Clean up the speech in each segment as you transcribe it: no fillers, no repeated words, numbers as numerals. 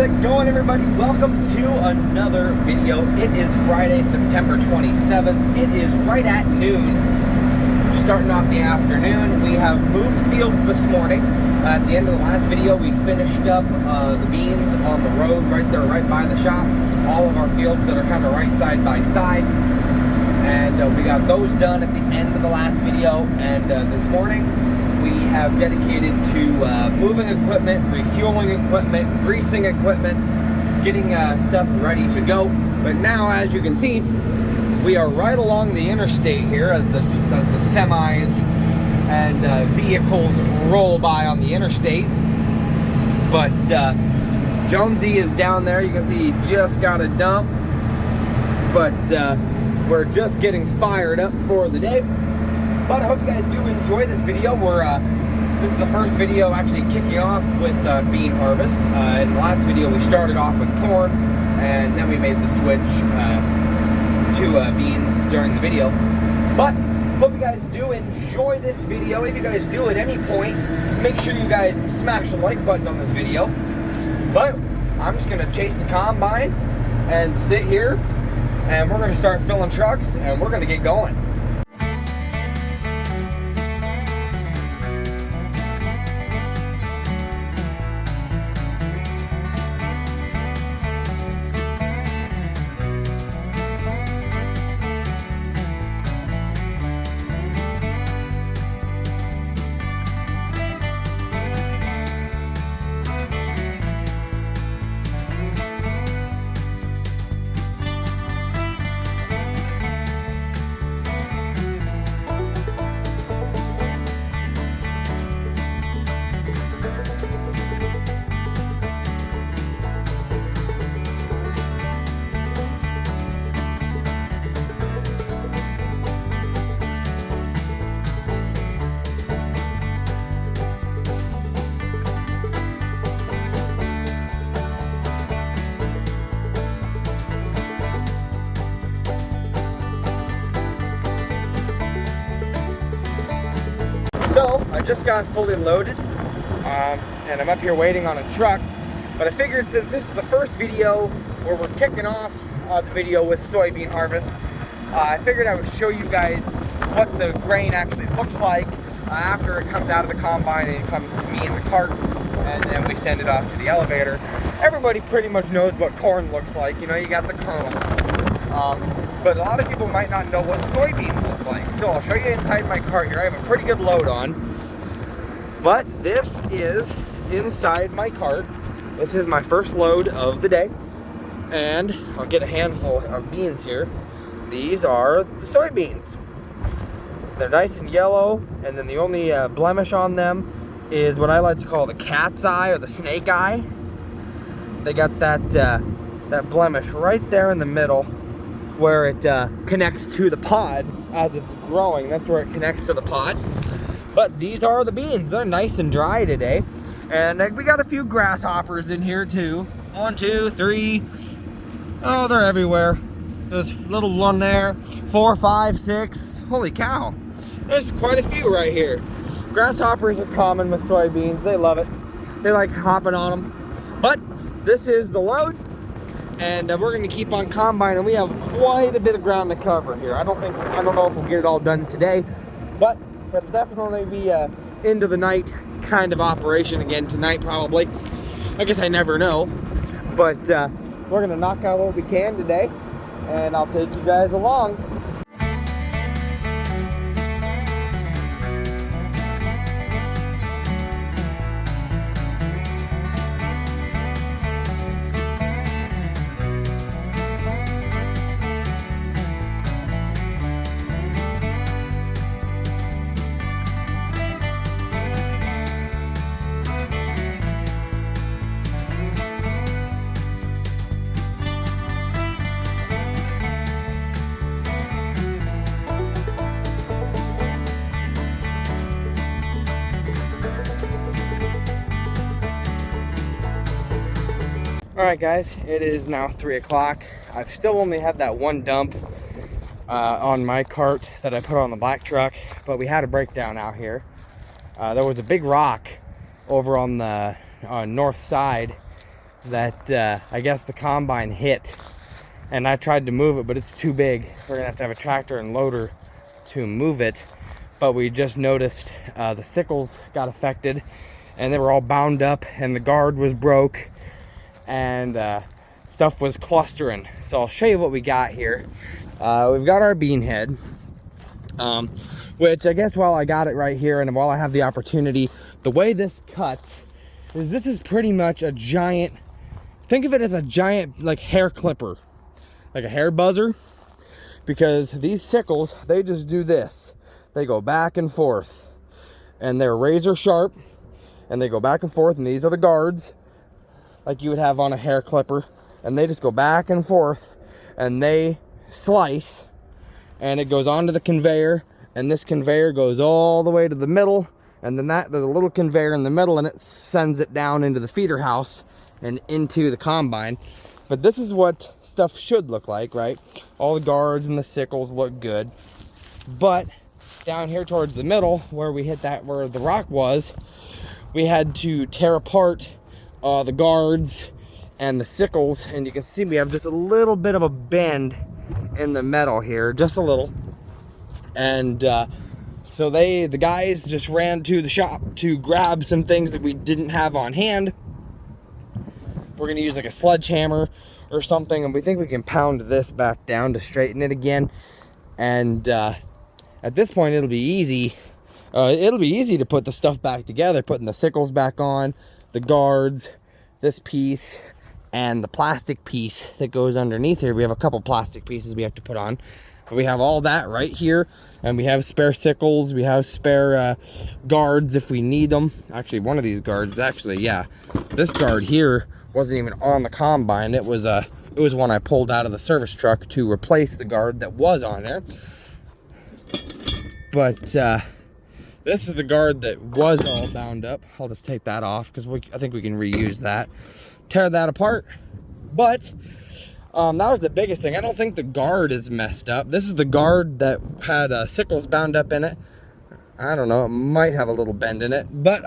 it going, everybody? Welcome to another video. It is Friday, September 27th. It is right at noon. Starting off the afternoon. We have moved fields this morning. At the end of the last video, we finished up the beans on the road right there, right by the shop. All of our fields that are kind of right side by side. And we got those done at the end of the last video. And this morning, we have dedicated to moving equipment, refueling equipment, greasing equipment, getting stuff ready to go. But now, as you can see, we are right along the interstate here as the semis and vehicles roll by on the interstate. But Jonesy is down there. You can see he just got a dump. But we're just getting fired up for the day. But I hope you guys do enjoy this video. This is the first video actually kicking off with bean harvest. In the last video, we started off with corn, and then we made the switch to beans during the video. But hope you guys do enjoy this video. If you guys do at any point, make sure you guys smash the like button on this video. But I'm just gonna chase the combine and sit here, and we're gonna start filling trucks, and we're gonna get going. So, I just got fully loaded, and I'm up here waiting on a truck, but I figured since this is the first video where we're kicking off the video with soybean harvest, I figured I would show you guys what the grain actually looks like after it comes out of the combine and it comes to me in the cart, and then we send it off to the elevator. Everybody pretty much knows what corn looks like, you know, you got the kernels. But a lot of people might not know what soybeans look like. So I'll show you inside my cart here. I have a pretty good load on. But this is inside my cart. This is my first load of the day. And I'll get a handful of beans here. These are the soybeans. They're nice and yellow. And then the only blemish on them is what I like to call the cat's eye or the snake eye. They got that blemish right there in the middle, where it connects to the pod as it's growing. That's where it connects to the pod. But these are the beans. They're nice and dry today. And we got a few grasshoppers in here too. 1, 2, 3. Oh, they're everywhere. There's a little one there. 4, 5, 6. Holy cow. There's quite a few right here. Grasshoppers are common with soybeans. They love it. They like hopping on them. But this is the load. And we're going to keep on combining. We have quite a bit of ground to cover here. I don't know if we'll get it all done today, but it'll definitely be into the night kind of operation again tonight probably. I guess I never know, but we're going to knock out what we can today, and I'll take you guys along. Alright guys, it is now 3 o'clock. I've still only had that one dump on my cart that I put on the black truck, but we had a breakdown out here. There was a big rock over on the north side that I guess the combine hit, and I tried to move it, but it's too big. We're gonna have to have a tractor and loader to move it. But we just noticed the sickles got affected, and they were all bound up, and the guard was broke, and stuff was clustering. So I'll show you what we got here. We've got our bean head, which I guess while I got it right here and while I have the opportunity, the way this cuts is this is pretty much a giant, think of it as a giant like hair clipper, like a hair buzzer, because these sickles, they just do this. They go back and forth, and they're razor sharp, and they go back and forth, and these are the guards like you would have on a hair clipper, and they just go back and forth, and they slice, and it goes onto the conveyor, and this conveyor goes all the way to the middle, and then there's a little conveyor in the middle, and it sends it down into the feeder house and into the combine. But this is what stuff should look like, right? All the guards and the sickles look good, but down here towards the middle where we hit that, where the rock was, we had to tear apart the guards and the sickles, and you can see we have just a little bit of a bend in the metal here, just a little. And so the guys just ran to the shop to grab some things that we didn't have on hand. We're gonna use like a sledgehammer or something, and we think we can pound this back down to straighten it again. And at this point, it'll be easy. It'll be easy to put the stuff back together, putting the sickles back on, the guards, this piece, and the plastic piece that goes underneath here. We have a couple plastic pieces we have to put on. But we have all that right here, and we have spare sickles, we have spare guards if we need them. Actually, one of these guards, yeah, this guard here wasn't even on the combine. It was one I pulled out of the service truck to replace the guard that was on there. But this is the guard that was all bound up. I'll just take that off because I think we can reuse that. Tear that apart. But that was the biggest thing. I don't think the guard is messed up. This is the guard that had sickles bound up in it. I don't know, it might have a little bend in it, but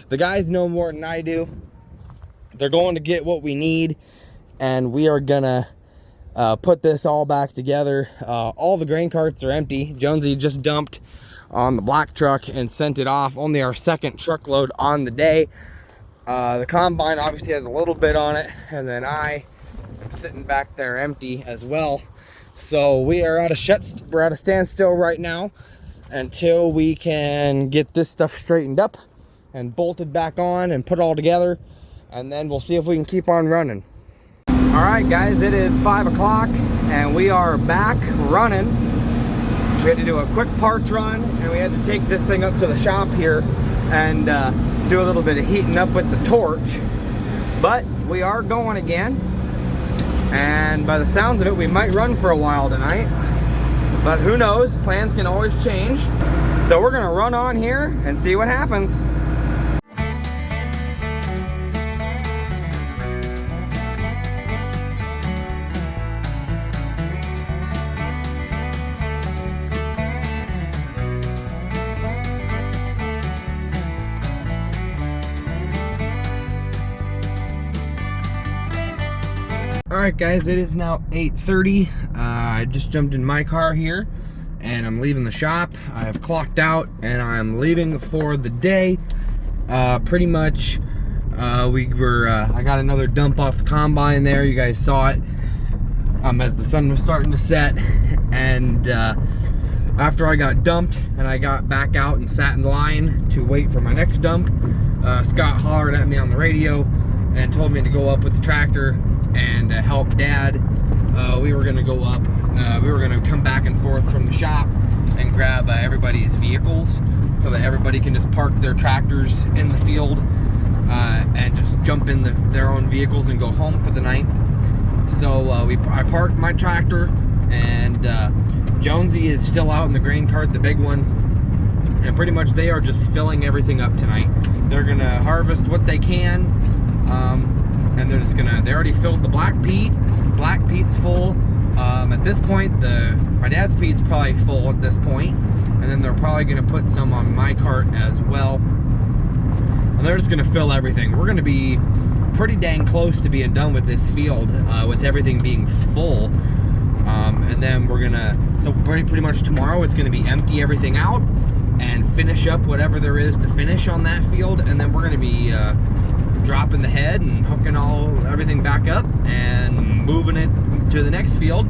the guys know more than I do. They're going to get what we need, and we are gonna put this all back together. All the grain carts are empty. Jonesy just dumped on the black truck and sent it off. Only our second truckload on the day. The combine obviously has a little bit on it, and then I am sitting back there empty as well. So we are at a standstill right now until we can get this stuff straightened up and bolted back on and put all together, and then we'll see if we can keep on running. All right, guys, it is 5 o'clock and we are back running. We had to do a quick parts run, and we had to take this thing up to the shop here and do a little bit of heating up with the torch. But we are going again, and by the sounds of it, we might run for a while tonight. But who knows, plans can always change. So we're gonna run on here and see what happens. Alright guys, it is now 8:30. I just jumped in my car here and I'm leaving the shop. I have clocked out and I'm leaving for the day. Pretty much I got another dump off the combine there. You guys saw it as the sun was starting to set, and after I got dumped and I got back out and sat in line to wait for my next dump, Scott hollered at me on the radio and told me to go up with the tractor and help Dad. We were gonna go up. We were gonna come back and forth from the shop and grab everybody's vehicles so that everybody can just park their tractors in the field and just jump in their own vehicles and go home for the night. So I parked my tractor, and Jonesy is still out in the grain cart, the big one, and pretty much they are just filling everything up tonight. They're gonna harvest what they can, and they're just gonna, they already filled the black peat. Black peat's full. At this point, my dad's peat's probably full at this point, and then they're probably gonna put some on my cart as well. And they're just gonna fill everything. We're gonna be pretty dang close to being done with this field, with everything being full. And then we're gonna, so pretty much tomorrow it's gonna be empty everything out and finish up whatever there is to finish on that field, and then we're gonna be dropping the head and hooking everything back up and moving it to the next field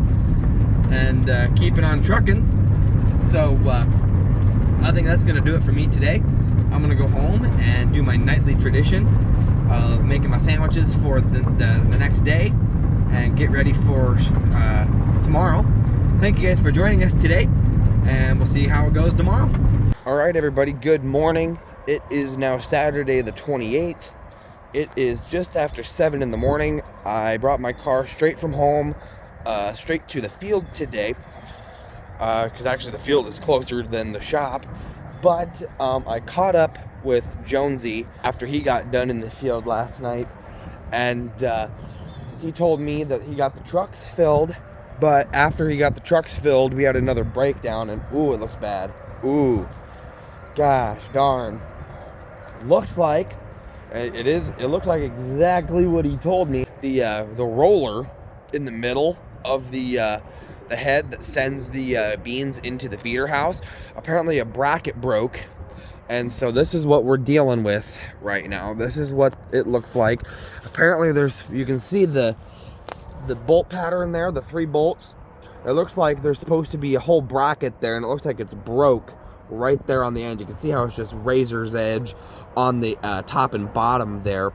and keeping on trucking. So I think that's gonna do it for me today. I'm gonna go home and do my nightly tradition of making my sandwiches for the next day and get ready for tomorrow. Thank you guys for joining us today, and we'll see how it goes tomorrow. All right, everybody, good morning. It is now Saturday the 28th. It is just after 7 in the morning. I brought my car straight from home, straight to the field today, because actually the field is closer than the shop. But I caught up with Jonesy after he got done in the field last night, and he told me that he got the trucks filled, but after he got the trucks filled, we had another breakdown, and ooh, it looks bad. Ooh, gosh darn. Looks like it looks like exactly what he told me. The roller in the middle of the head that sends the beans into the feeder house, apparently a bracket broke, and so this is what we're dealing with right now. This is what it looks like. Apparently you can see the bolt pattern there, the 3 bolts. It looks like there's supposed to be a whole bracket there, and it looks like it's broke right there on the end. You can see how it's just razor's edge on the top and bottom there,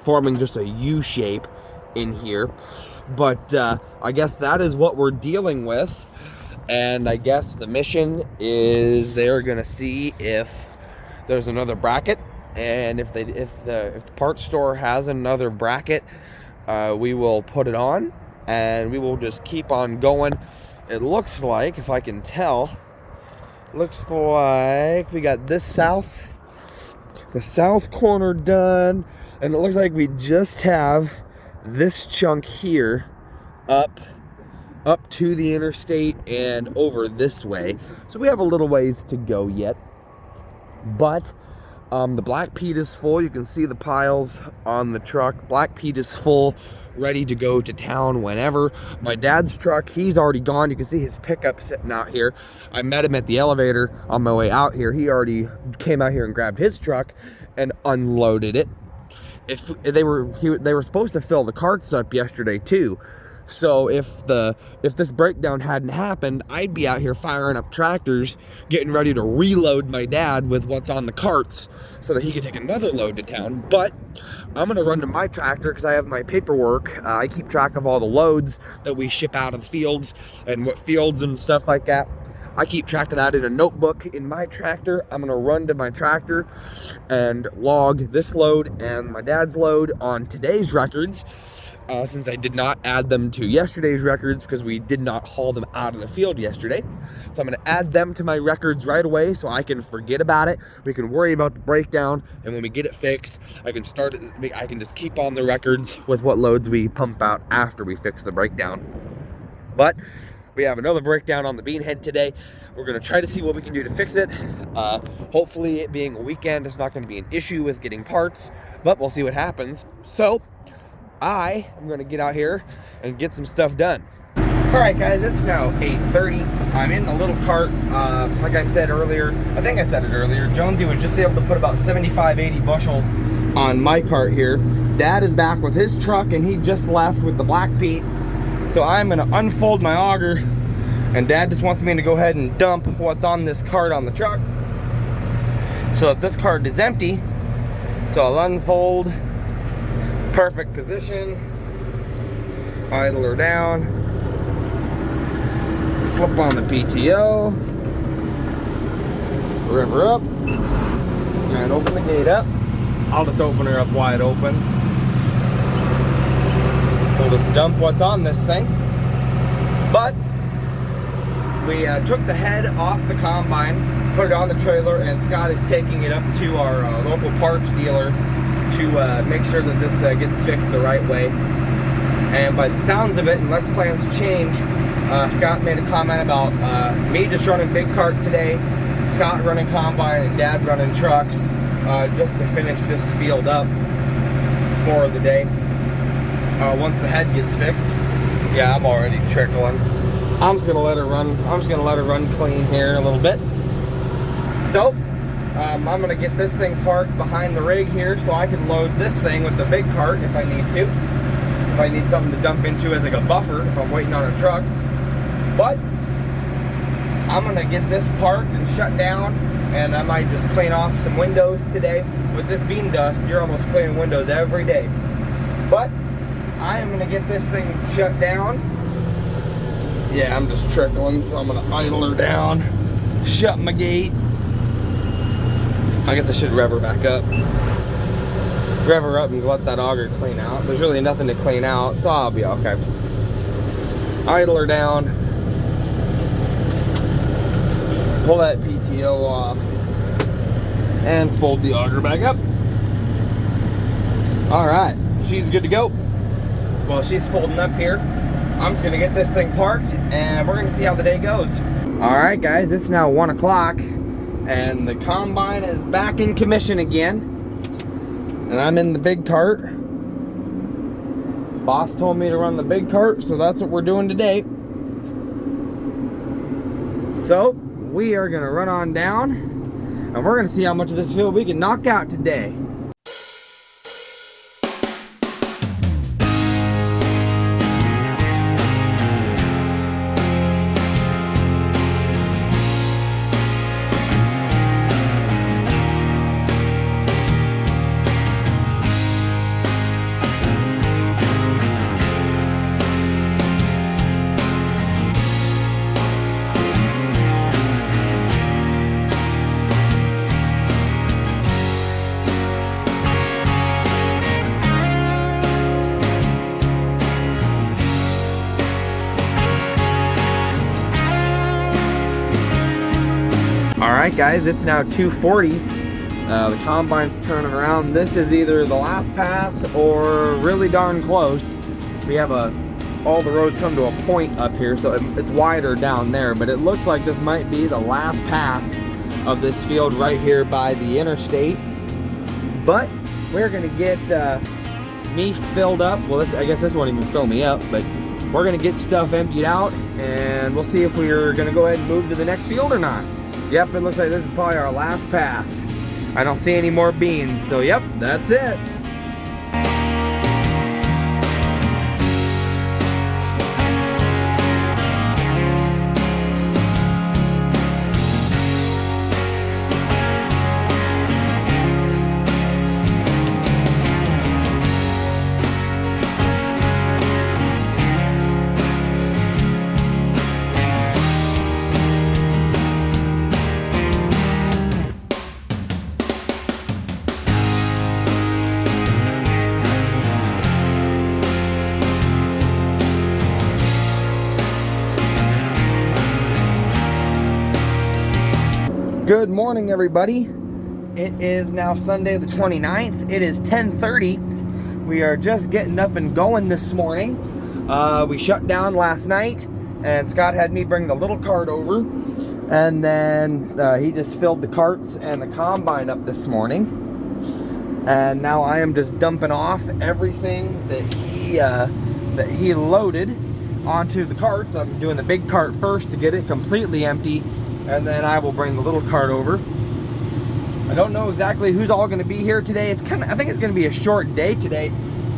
forming just a U shape in here. But I guess that is what we're dealing with, and I guess the mission is they're gonna see if there's another bracket, and if the parts store has another bracket, we will put it on and we will just keep on going. It looks like, if I can tell, looks like we got the south corner done, and it looks like we just have this chunk here up to the interstate and over this way. So we have a little ways to go yet, but the black peat is full. You can see the piles on the truck. Black peat is full, ready to go to town whenever. My dad's truck, he's already gone. You can see his pickup sitting out here. I met him at the elevator on my way out here. He already came out here and grabbed his truck and unloaded it. If they were supposed to fill the carts up yesterday too. So if this breakdown hadn't happened, I'd be out here firing up tractors, getting ready to reload my dad with what's on the carts so that he could take another load to town. But I'm gonna run to my tractor because I have my paperwork. I keep track of all the loads that we ship out of the fields and what fields and stuff like that. I keep track of that in a notebook in my tractor. I'm gonna run to my tractor and log this load and my dad's load on today's records, since I did not add them to yesterday's records because we did not haul them out of the field yesterday. So I'm gonna add them to my records right away so I can forget about it. We can worry about the breakdown, and when we get it fixed, I can just keep on the records with what loads we pump out after we fix the breakdown. But we have another breakdown on the bean head today. We're gonna try to see what we can do to fix it. Hopefully, it being a weekend, it's not gonna be an issue with getting parts, but we'll see what happens. So I am gonna get out here and get some stuff done. All right, guys, it's now 8:30. I'm in the little cart. Like I said earlier, I think I said it earlier, Jonesy was just able to put about 75, 80 bushel on my cart here. Dad is back with his truck, and he just left with the black peat. So I'm gonna unfold my auger, and Dad just wants me to go ahead and dump what's on this cart on the truck so that this cart is empty. So I'll unfold, perfect position, idle her down, flip on the PTO, rev her up, and open the gate up. I'll just open her up wide open. We'll just dump what's on this thing. But we took the head off the combine, put it on the trailer, and Scott is taking it up to our local parts dealer to make sure that this gets fixed the right way. And by the sounds of it, unless plans change, Scott made a comment about me just running big cart today, Scott running combine, and Dad running trucks, just to finish this field up 4 of the day. Once the head gets fixed. Yeah, I'm already trickling. I'm just gonna let her run. I'm just gonna let her run clean here a little bit. So, I'm gonna get this thing parked behind the rig here so I can load this thing with the big cart if I need to. If I need something to dump into as like a buffer if I'm waiting on a truck. But I'm gonna get this parked and shut down, and I might just clean off some windows today. With this bean dust, you're almost cleaning windows every day. But I am gonna get this thing shut down. Yeah, I'm just trickling, so I'm gonna idle her down, shut my gate. I guess I should rev her back up. Rev her up and let that auger clean out. There's really nothing to clean out, so I'll be okay. Idle her down. Pull that PTO off. And fold the auger back up. Alright, she's good to go. Well, she's folding up here. I'm just gonna get this thing parked and we're gonna see how the day goes. Alright guys, it's now 1 o'clock and the combine is back in commission again. And I'm in the big cart. Boss told me to run the big cart, so that's what we're doing today. So, we are gonna run on down and we're gonna see how much of this field we can knock out today. Alright guys, it's now 2:40. The combine's turning around. This is either the last pass or really darn close. We have all the roads come to a point up here, so it's wider down there, but it looks like this might be the last pass of this field right here by the interstate. But we're gonna get me filled up. Well, I guess this won't even fill me up, but we're gonna get stuff emptied out and we'll see if we're gonna go ahead and move to the next field or not. Yep, it looks like this is probably our last pass. I don't see any more beans, so yep, that's it. Good morning, everybody. It is now Sunday the 29th. It is 10:30. We are just getting up and going this morning. We shut down last night, and Scott had me bring the little cart over, and then he just filled the carts and the combine up this morning. And now I am just dumping off everything that he loaded onto the carts. I'm doing the big cart first to get it completely empty, and then I will bring the little cart over. I don't know exactly who's all going to be here today. I think it's going to be a short day today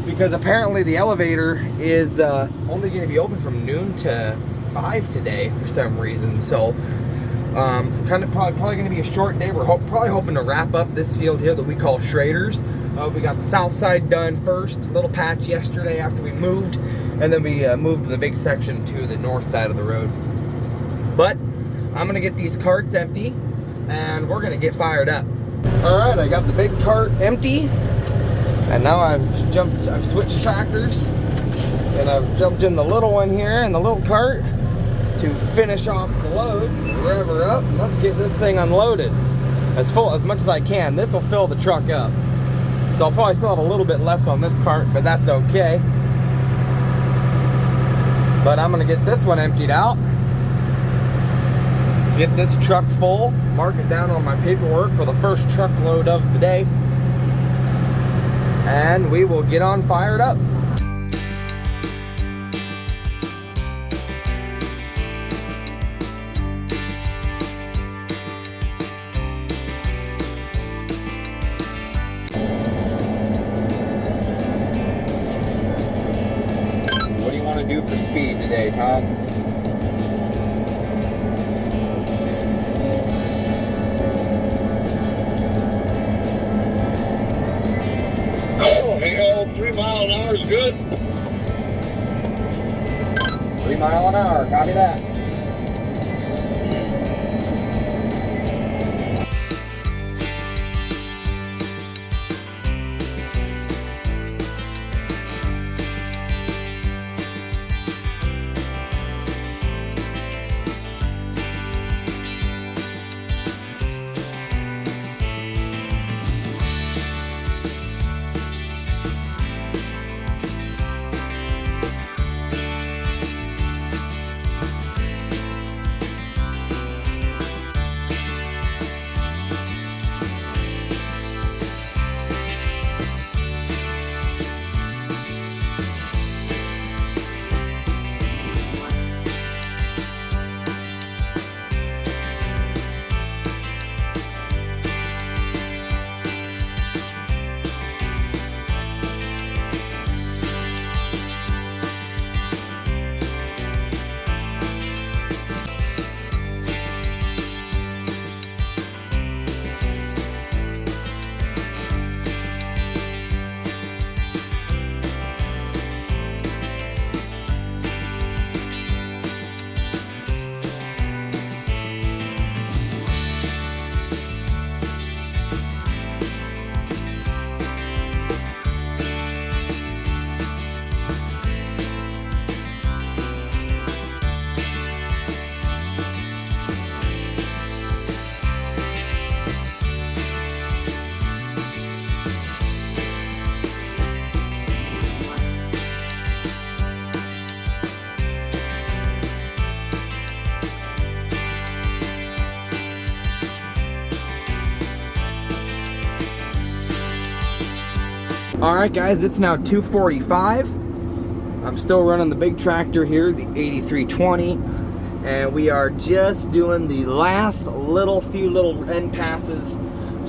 because apparently the elevator is only going to be open from noon to 5 today for some reason. So probably going to be a short day. We're probably hoping to wrap up this field here that we call Schrader's. We got the south side done first, a little patch yesterday after we moved, and then we moved the big section to the north side of the road. But I'm gonna get these carts empty and we're gonna get fired up. All right, I got the big cart empty and now I've switched tractors and I've jumped in the little one here in the little cart to finish off the load, rev her up, and let's get this thing unloaded as much as I can. This will fill the truck up. So I'll probably still have a little bit left on this cart, but that's okay. But I'm gonna get this one emptied out. Get this truck full, mark it down on my paperwork for the first truckload of the day, and we will get on fired up. What do you want to do for speed today, Tom? Oh, hell, 3 mile an hour is good. 3 mile an hour, copy that. Alright guys, it's now 2:45. I'm still running the big tractor here, the 8320, and we are just doing the last few little end passes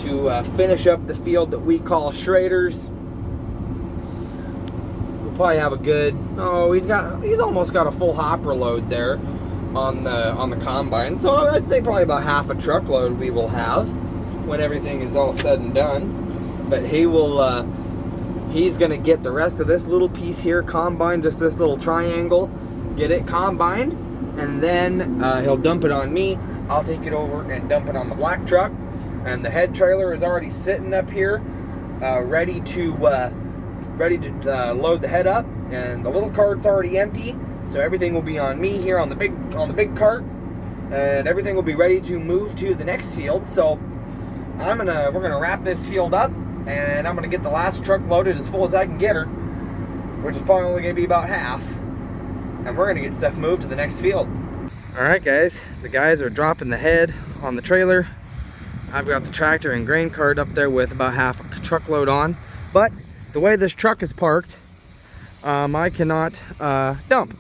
to finish up the field that we call shredders. We'll probably have a good, he's almost got a full hopper load there on the combine. So I'd say probably about half a truckload we will have when everything is all said and done. But he will he's gonna get the rest of this little piece here combined, just this little triangle, get it combined, and then he'll dump it on me. I'll take it over and dump it on the black truck. And the head trailer is already sitting up here, ready to load the head up, and the little cart's already empty. So everything will be on me here on the big cart, and everything will be ready to move to the next field. So we're gonna wrap this field up, and I'm gonna get the last truck loaded as full as I can get her, which is probably only gonna be about half, and we're gonna get stuff moved to the next field. All right guys, the guys are dropping the head on the trailer. I've got the tractor and grain cart up there with about half a truckload on, but the way this truck is parked, I cannot dump.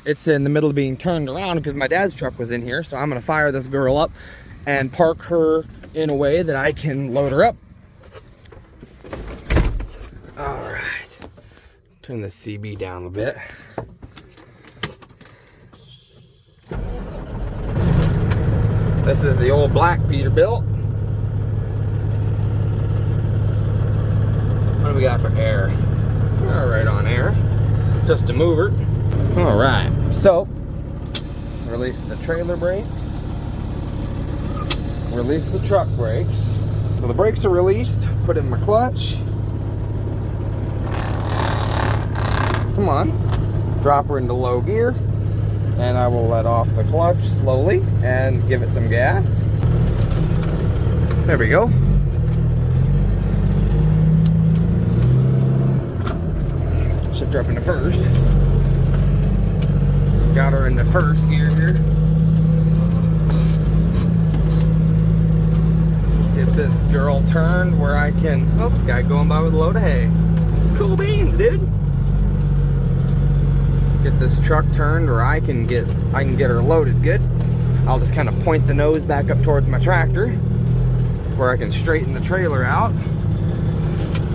It's in the middle of being turned around because my dad's truck was in here, so I'm gonna fire this girl up and park her in a way that I can load her up. All right, turn the CB down a bit. This is the old black Peterbilt. What do we got for air? All right, on air, just a mover. All right, so release the trailer brakes, release the truck brakes. So the brakes are released, put in my clutch. Come on, drop her into low gear, and I will let off the clutch slowly and give it some gas. There we go. Shift her up into first. Got her in the first gear here. Get this girl turned where I can, oh, guy going by with a load of hay. Cool beans, dude. Get this truck turned where I can get her loaded good. I'll just kind of point the nose back up towards my tractor where I can straighten the trailer out.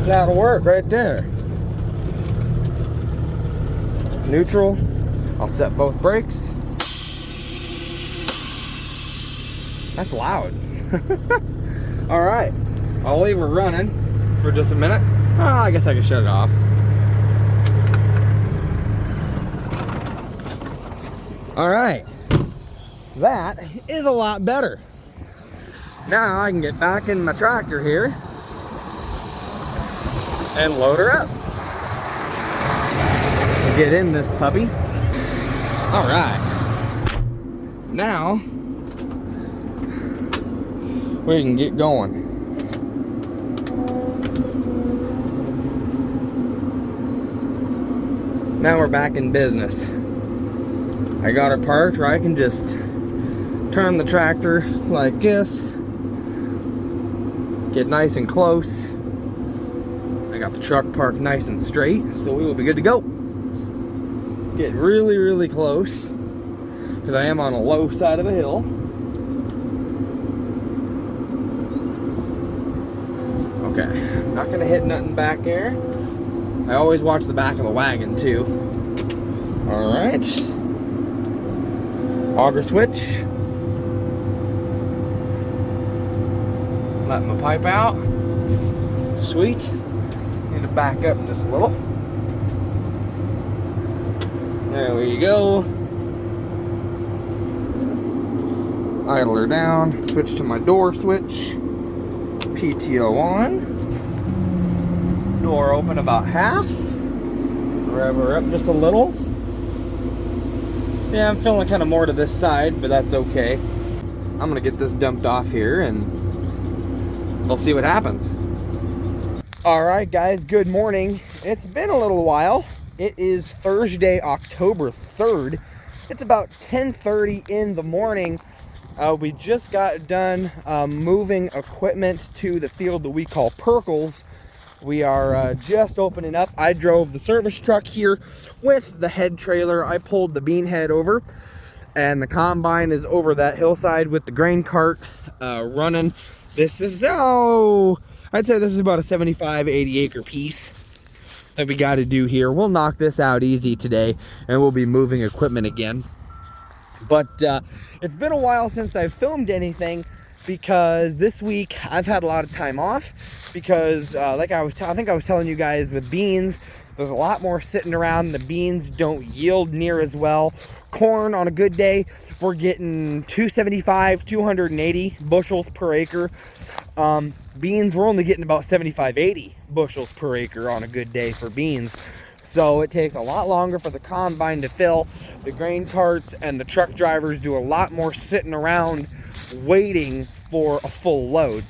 That'll work right there. Neutral. I'll set both brakes. That's loud. All right, I'll leave her running for just a minute. Oh, I guess I can shut it off. All right, that is a lot better. Now I can get back in my tractor here and load her up. Get in this puppy. All right, now we can get going. Now we're back in business. I got her parked where I can just turn the tractor like this, get nice and close. I got the truck parked nice and straight, so we will be good to go. Get really, really close because I am on a low side of a hill. Okay, not gonna hit nothing back there. I always watch the back of the wagon too. All right, auger switch. Let my pipe out. Sweet. Need to back up just a little. There we go. Idle her down. Switch to my door switch. PTO on. Door open about half. Rev her up just a little. Yeah, I'm feeling kind of more to this side, but that's okay. I'm gonna get this dumped off here and we'll see what happens. All right, guys, good morning. It's been a little while. It is Thursday, October 3rd. It's about 10:30 in the morning. We just got done moving equipment to the field that we call Perkles. We are just opening up. I drove the service truck here with the head trailer. I pulled the bean head over, and the combine is over that hillside with the grain cart running. This is, I'd say this is about a 75, 80 acre piece that we got to do here. We'll knock this out easy today, and we'll be moving equipment again. But it's been a while since I've filmed anything because this week I've had a lot of time off because like I think I was telling you guys with beans, there's a lot more sitting around. The beans don't yield near as well. Corn on a good day, we're getting 275, 280 bushels per acre. Beans, we're only getting about 75, 80 bushels per acre on a good day for beans. So it takes a lot longer for the combine to fill. The grain carts and the truck drivers do a lot more sitting around waiting for a full load.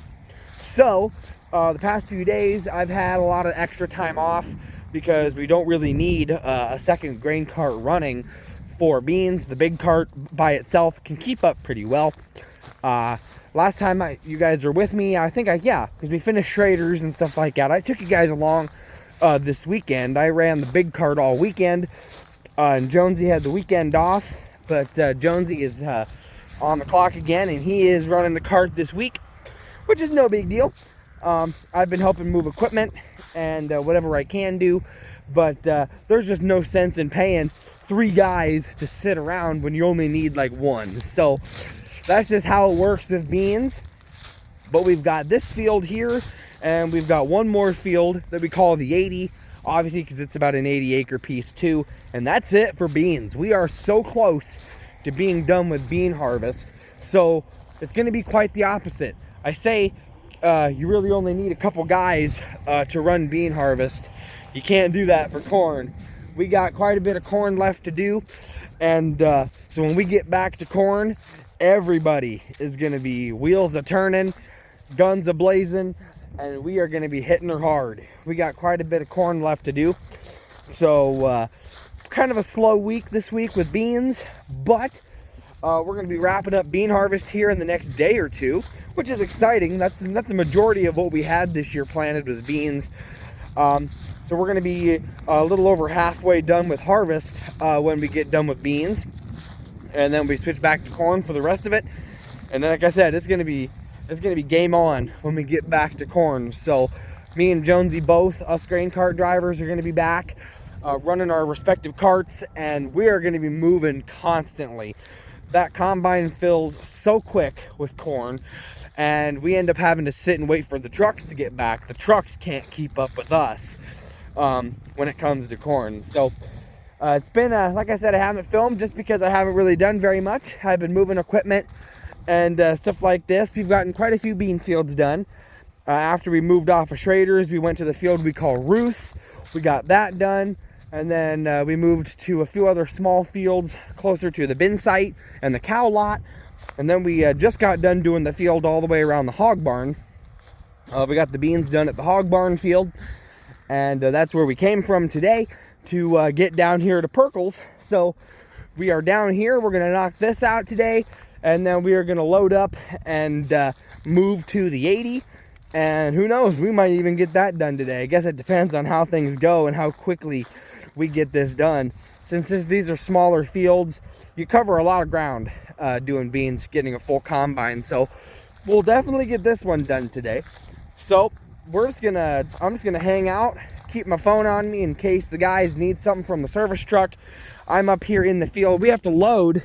So the past few days I've had a lot of extra time off because we don't really need a second grain cart running for beans. The big cart by itself can keep up pretty well. Last time you guys were with me, I think because we finished Schrader's and stuff like that. I took you guys along this weekend. I ran the big cart all weekend, and Jonesy had the weekend off, but Jonesy is on the clock again, and he is running the cart this week, which is no big deal. I've been helping move equipment and whatever I can do, but there's just no sense in paying 3 guys to sit around when you only need like 1. So that's just how it works with beans. But we've got this field here, and we've got one more field that we call the 80, obviously because it's about an 80 acre piece too. And that's it for beans. We are so close to being done with bean harvest. So it's going to be quite the opposite. I say you really only need a couple guys to run bean harvest. You can't do that for corn. We got quite a bit of corn left to do. And so when we get back to corn, everybody is going to be wheels a turning, guns a blazing, and we are going to be hitting her hard. We got quite a bit of corn left to do. So kind of a slow week this week with beans, but we're going to be wrapping up bean harvest here in the next day or two, which is exciting. That's the majority of what we had this year planted was beans. So we're going to be a little over halfway done with harvest when we get done with beans. And then we switch back to corn for the rest of it. And then, like I said, it's gonna be game on when we get back to corn. So me and Jonesy, both us grain cart drivers, are gonna be back running our respective carts, and we are gonna be moving constantly. That combine fills so quick with corn, and we end up having to sit and wait for the trucks to get back. The trucks can't keep up with us when it comes to corn. So it's been, like I said, I haven't filmed just because I haven't really done very much. I've been moving equipment and stuff like this. We've gotten quite a few bean fields done. After we moved off of Schrader's, we went to the field we call Roos. We got that done. And then we moved to a few other small fields closer to the bin site and the cow lot. And then we just got done doing the field all the way around the hog barn. We got the beans done at the hog barn field. And that's where we came from today to get down here to Perkles. So we are down here. We're gonna knock this out today, and then we are gonna load up and move to the 80. And who knows, we might even get that done today. I guess it depends on how things go and how quickly we get this done. Since these are smaller fields, you cover a lot of ground doing beans, getting a full combine. So we'll definitely get this one done today. So I'm just gonna hang out, keep my phone on me in case the guys need something from the service truck. I'm up here in the field. We have to load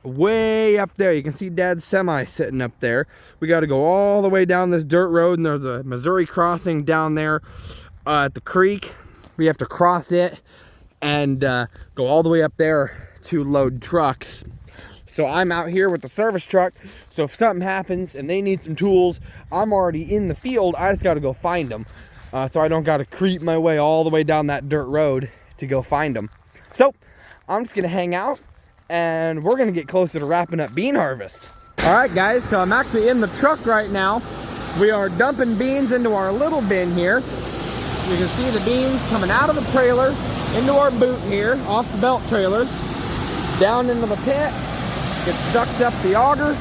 way up there. You can see Dad's semi sitting up there. We got to go all the way down this dirt road, and there's a Missouri crossing down there at the creek. We have to cross it and go all the way up there to load trucks. So I'm out here with the service truck. So if something happens and they need some tools, I'm already in the field. I just got to go find them. So I don't got to creep my way all the way down that dirt road to go find them. So I'm just going to hang out, and we're going to get closer to wrapping up bean harvest. All right, guys, so I'm actually in the truck right now. We are dumping beans into our little bin here. You can see the beans coming out of the trailer into our boot here, off the belt trailer, down into the pit, gets sucked up the auger,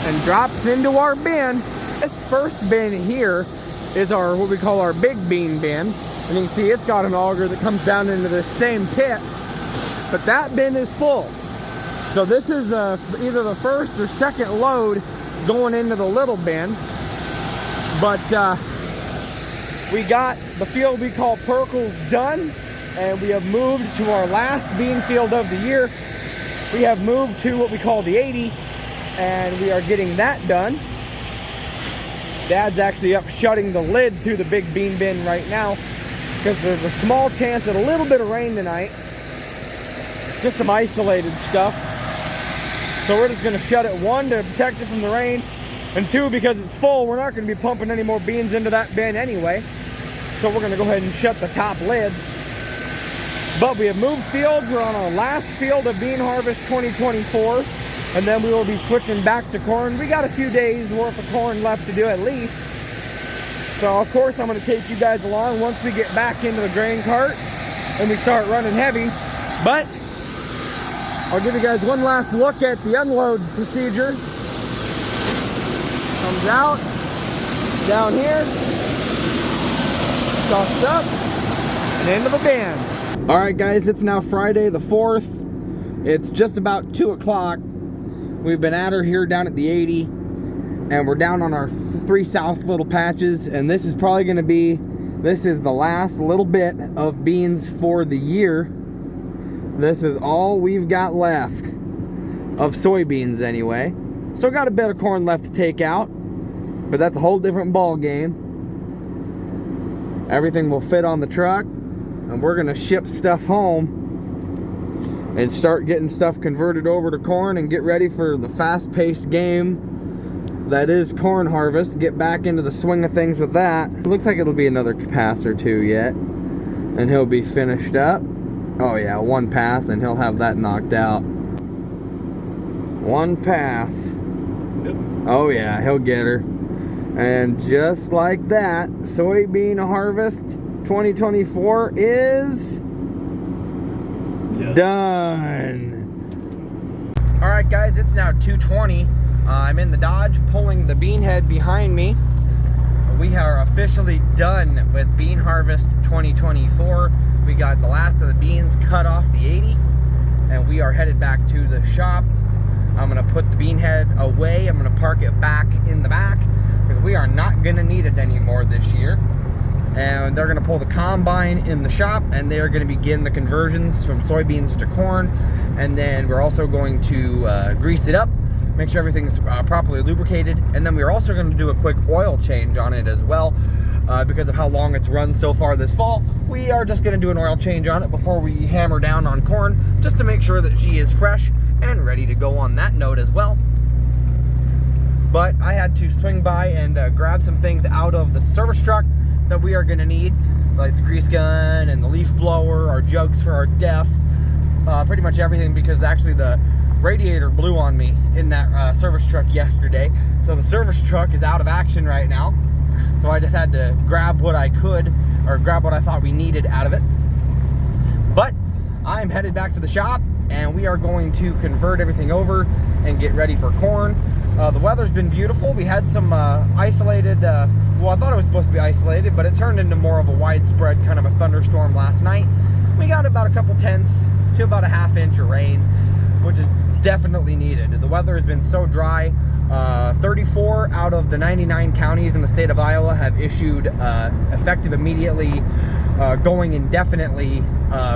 and drops into our bin. This first bin here is our, what we call our big bean bin. And you can see it's got an auger that comes down into the same pit, but that bin is full. So this is either the first or second load going into the little bin. But we got the field we call Perkles done, and we have moved to our last bean field of the year. We have moved to what we call the 80, and we are getting that done. Dad's actually up shutting the lid to the big bean bin right now because there's a small chance of a little bit of rain tonight. Just some isolated stuff. So we're just going to shut it, one, to protect it from the rain, and two, because it's full, we're not going to be pumping any more beans into that bin anyway. So we're going to go ahead and shut the top lid. But we have moved fields. We're on our last field of bean harvest 2024, and then we will be switching back to corn. We got a few days worth of corn left to do at least. So of course I'm going to take you guys along once we get back into the grain cart and we start running heavy. But I'll give you guys one last look at the unload procedure. Comes out, down here, sucks up, and into the bin. All right, guys, it's now Friday the 4th. It's just about 2 o'clock. We've been at her here down at the 80, and we're down on our 3 south little patches, and this is probably going to be, this is the last little bit of beans for the year. This is all we've got left of soybeans anyway. Still got a bit of corn left to take out, but that's a whole different ball game. Everything will fit on the truck, and we're gonna ship stuff home and start getting stuff converted over to corn and get ready for the fast-paced game that is corn harvest. Get back into the swing of things with that. It looks like it'll be another pass or two yet, and he'll be finished up. Oh yeah, one pass and he'll have that knocked out. One pass. Yep. Oh yeah, he'll get her. And just like that, soybean harvest 2024 is done. All right, guys, it's now 2:20. I'm in the Dodge pulling the bean head behind me. We are officially done with Bean Harvest 2024. We got the last of the beans cut off the 80, and we are headed back to the shop. I'm gonna put the bean head away. I'm gonna park it back in the back because we are not gonna need it anymore this year. And they're gonna pull the combine in the shop, and they are gonna begin the conversions from soybeans to corn. And then we're also going to grease it up, make sure everything's properly lubricated, and then we're also going to do a quick oil change on it as well. Because of how long it's run so far this fall, we are just going to do an oil change on it before we hammer down on corn, just to make sure that she is fresh and ready to go on that note as well. But I had to swing by and grab some things out of the service truck that we are going to need, like the grease gun and the leaf blower, our jugs for our def, pretty much everything, because actually the radiator blew on me in that service truck yesterday. So the service truck is out of action right now. So I just had to grab what I could, or grab what I thought we needed out of it. But I'm headed back to the shop, and we are going to convert everything over and get ready for corn. The weather's been beautiful. We had some isolated, well, I thought it was supposed to be isolated, but it turned into more of a widespread kind of a thunderstorm last night. We got about a couple tenths to about a half inch of rain, which is definitely needed. The weather has been so dry. 34 out of the 99 counties in the state of Iowa have issued effective immediately, going indefinitely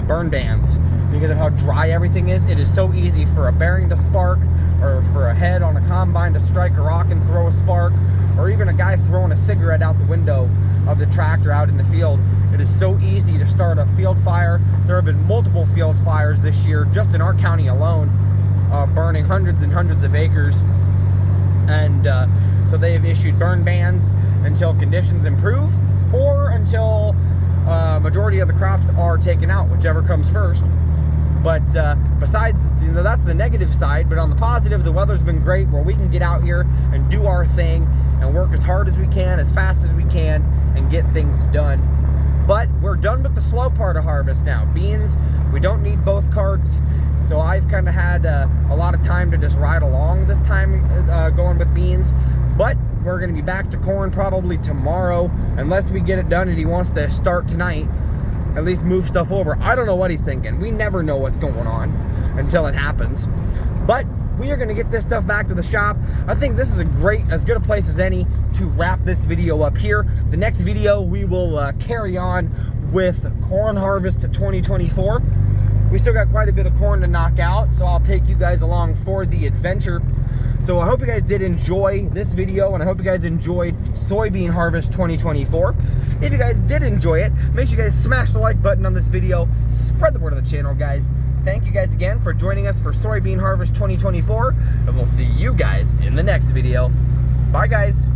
burn bans because of how dry everything is. It is so easy for a bearing to spark, or for a head on a combine to strike a rock and throw a spark, or even a guy throwing a cigarette out the window of the tractor out in the field. It is so easy to start a field fire. There have been multiple field fires this year just in our county alone, burning hundreds and hundreds of acres. And so they have issued burn bans until conditions improve, or until majority of the crops are taken out, whichever comes first. But besides, that's the negative side. But on the positive, the weather's been great, where we can get out here and do our thing and work as hard as we can, as fast as we can, and get things done. But we're done with the slow part of harvest now. Beans, we don't need both carts. So I've kind of had a lot of time to just ride along this time, going with beans. But we're going to be back to corn probably tomorrow, unless we get it done and he wants to start tonight. At least move stuff over. I don't know what he's thinking. We never know what's going on until it happens. But we are going to get this stuff back to the shop. I think this is as good a place as any to wrap this video up here. The next video we will carry on with corn harvest 2024. We still got quite a bit of corn to knock out, so I'll take you guys along for the adventure. So I hope you guys did enjoy this video, and I hope you guys enjoyed Soybean Harvest 2024. If you guys did enjoy it, make sure you guys smash the like button on this video. Spread the word of the channel, guys. Thank you guys again for joining us for Soybean Harvest 2024, and we'll see you guys in the next video. Bye, guys.